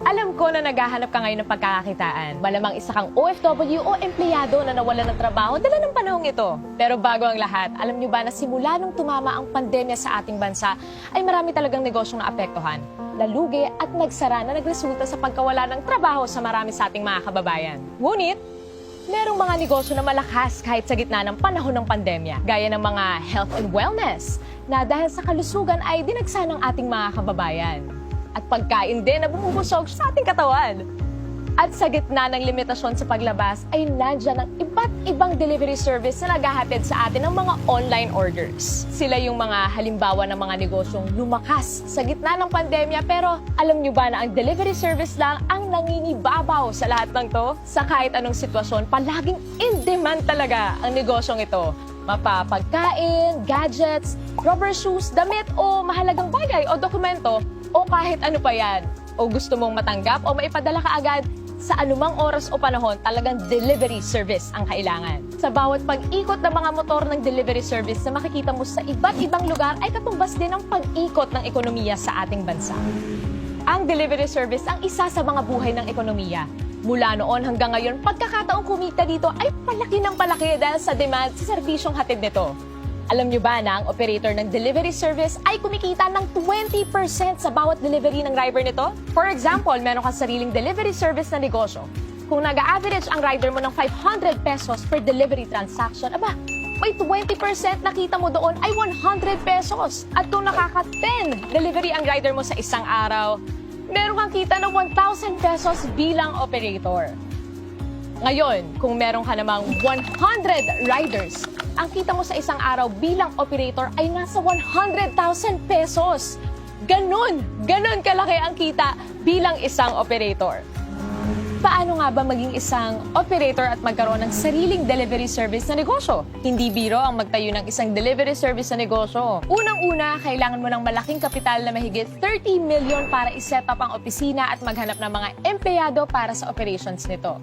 Alam ko na naghahanap ka ngayon ng pagkakakitaan. Malamang isa kang OFW o empleyado na nawalan ng trabaho dala ng panahong ito. Pero bago ang lahat, alam niyo ba na simula nung tumama ang pandemya sa ating bansa, ay marami talagang negosyong naapektuhan, nalugi at nagsara na nagresulta sa pagkawala ng trabaho sa marami sa ating mga kababayan. Ngunit, merong mga negosyo na malakas kahit sa gitna ng panahon ng pandemya, gaya ng mga health and wellness, na dahil sa kalusugan ay dinagsa ng ating mga kababayan. At pagkain din na bumubusog sa ating katawan. At sa gitna ng limitasyon sa paglabas ay nandyan ang iba't ibang delivery service na naghahatid sa atin ng mga online orders. Sila yung mga halimbawa ng mga negosyong lumakas sa gitna ng pandemya, pero alam nyo ba na ang delivery service lang ang nangingibabaw sa lahat ng to? Sa kahit anong sitwasyon, palaging in demand talaga ang negosyong ito. Mapapagkain, gadgets, rubber shoes, damit o mahalagang bagay o dokumento o kahit ano pa yan. O gusto mong matanggap o maipadala ka agad, sa anumang oras o panahon, talagang delivery service ang kailangan. Sa bawat pag-ikot ng mga motor ng delivery service na makikita mo sa iba't ibang lugar ay katumbas din ang pag-ikot ng ekonomiya sa ating bansa. Ang delivery service ang isa sa mga buhay ng ekonomiya. Mula noon hanggang ngayon, pagkakataong kumita dito ay palaki ng palaki dahil sa demand sa serbisyong hatid nito. Alam nyo ba na ang operator ng delivery service ay kumikita ng 20% sa bawat delivery ng driver nito? For example, meron kang sariling delivery service na negosyo. Kung nag-average ang rider mo ng 500 pesos per delivery transaction, aba, may 20% na kita mo doon ay 100 pesos. At kung nakaka-10 delivery ang rider mo sa isang araw, meron kang kita ng 1,000 pesos bilang operator. Ngayon, kung meron ka namang 100 riders, ang kita mo sa isang araw bilang operator ay nasa 100,000 pesos. Ganon kalaki ang kita bilang isang operator. Paano nga ba maging isang operator at magkaroon ng sariling delivery service na negosyo? Hindi biro ang magtayo ng isang delivery service na negosyo. Unang-una, kailangan mo ng malaking kapital na mahigit 30 million para iset up ang opisina at maghanap ng mga empleyado para sa operations nito.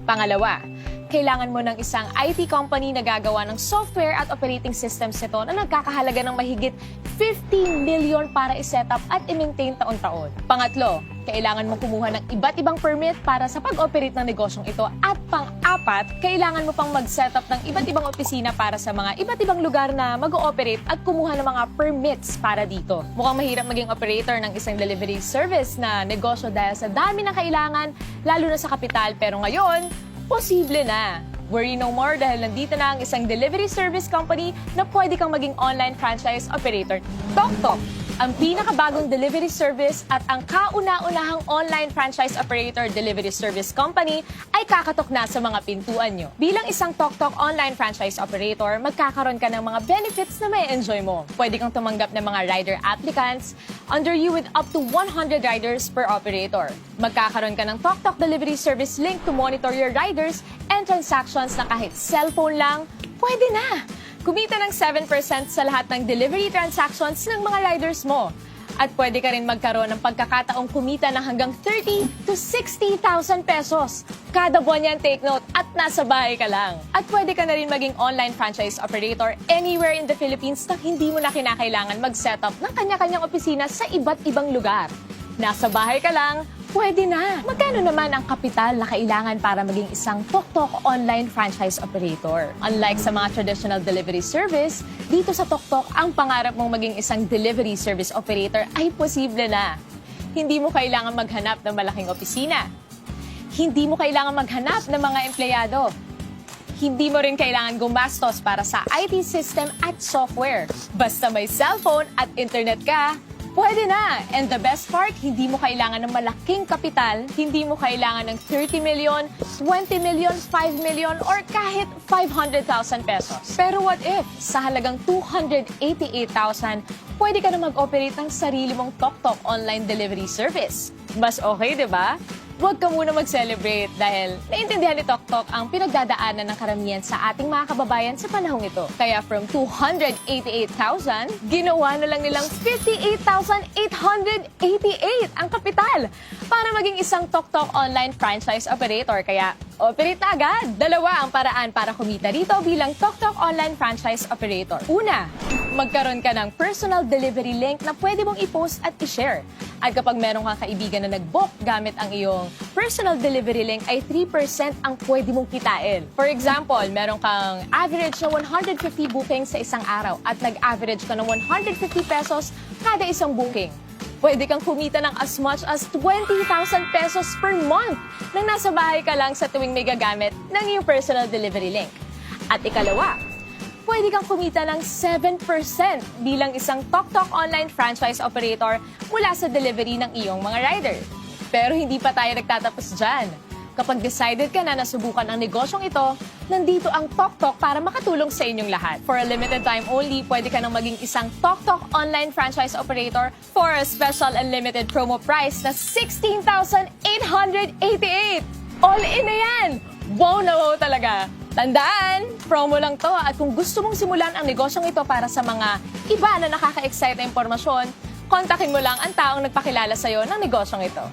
Pangalawa, kailangan mo ng isang IT company na gagawa ng software at operating systems nito na nagkakahalaga ng mahigit 50 million para i-set up at i-maintain taon-taon. Pangatlo, kailangan mo kumuha ng iba't ibang permit para sa pag-operate ng negosyong ito. At pang-apat, kailangan mo pang mag-set up ng iba't ibang opisina para sa mga iba't ibang lugar na mag-ooperate at kumuha ng mga permits para dito. Mukhang mahirap maging operator ng isang delivery service na negosyo dahil sa dami ng kailangan, lalo na sa kapital. Pero ngayon, posible na. Worry no more dahil nandito na ang isang delivery service company na pwede kang maging online franchise operator. TokTok, ang pinakabagong delivery service at ang kauna-unahang online franchise operator delivery service company ay kakatok na sa mga pintuan nyo. Bilang isang TokTok online franchise operator, magkakaroon ka ng mga benefits na may enjoy mo. Pwede kang tumanggap ng mga rider applicants under you with up to 100 riders per operator. Magkakaroon ka ng TokTok delivery service link to monitor your riders and transactions na kahit cellphone lang, pwede na! Kumita ng 7% sa lahat ng delivery transactions ng mga riders mo. At pwede ka rin magkaroon ng pagkakataong kumita ng hanggang 30 to 60,000 pesos. Kada buwan yan, take note, at nasa bahay ka lang. At pwede ka na rin maging online franchise operator anywhere in the Philippines na hindi mo na kinakailangan mag-set up ng kanya-kanyang opisina sa iba't ibang lugar. Nasa bahay ka lang, pwede na. Magkano naman ang kapital na kailangan para maging isang TokTok online franchise operator? Unlike sa mga traditional delivery service, dito sa TokTok, ang pangarap mong maging isang delivery service operator ay posible na. Hindi mo kailangan maghanap ng malaking opisina. Hindi mo kailangan maghanap ng mga empleyado. Hindi mo rin kailangan gumastos para sa IT system at software. Basta may cellphone at internet ka, pwede na! And the best part, hindi mo kailangan ng malaking kapital, hindi mo kailangan ng 30 million, 20 million, 5 million, or kahit 500,000 pesos. Pero what if, sa halagang 288,000, pwede ka na mag-operate ng sarili mong TokTok online delivery service? Mas okay, di ba? Huwag ka muna mag-celebrate dahil naintindihan ni TokTok ang pinagdadaanan ng karamihan sa ating mga kababayan sa panahong ito. Kaya from 288,000, ginawa na lang nilang 58,888 ang kapital. para maging isang TokTok online franchise operator. Kaya, operate na agad! Dalawa ang paraan para kumita dito bilang TokTok online franchise operator. Una, magkaroon ka ng personal delivery link na pwede mong i-post at i-share. At kapag meron kang kaibigan na nag-book gamit ang iyong personal delivery link ay 3% ang pwede mong kitain. For example, meron kang average na 150 bookings sa isang araw at nag-average ka ng 150 pesos kada isang booking. Pwede kang kumita ng as much as 20,000 pesos per month nang nasa bahay ka lang sa tuwing may gagamit ng iyong personal delivery link. At ikalawa, pwede kang kumita ng 7% bilang isang TokTok online franchise operator mula sa delivery ng iyong mga rider. Pero hindi pa tayo nagtatapos dyan. Kapag decided ka na nasubukan ang negosyong ito, nandito ang TokTok para makatulong sa inyong lahat. For a limited time only, pwede ka nang maging isang TokTok online franchise operator for a special unlimited promo price na 16,888! All in na yan! Wow na wow talaga! Tandaan, promo lang to at kung gusto mong simulan ang negosyong ito para sa mga iba na nakaka-excite na impormasyon, kontakin mo lang ang taong nagpakilala sa'yo ng negosyong ito.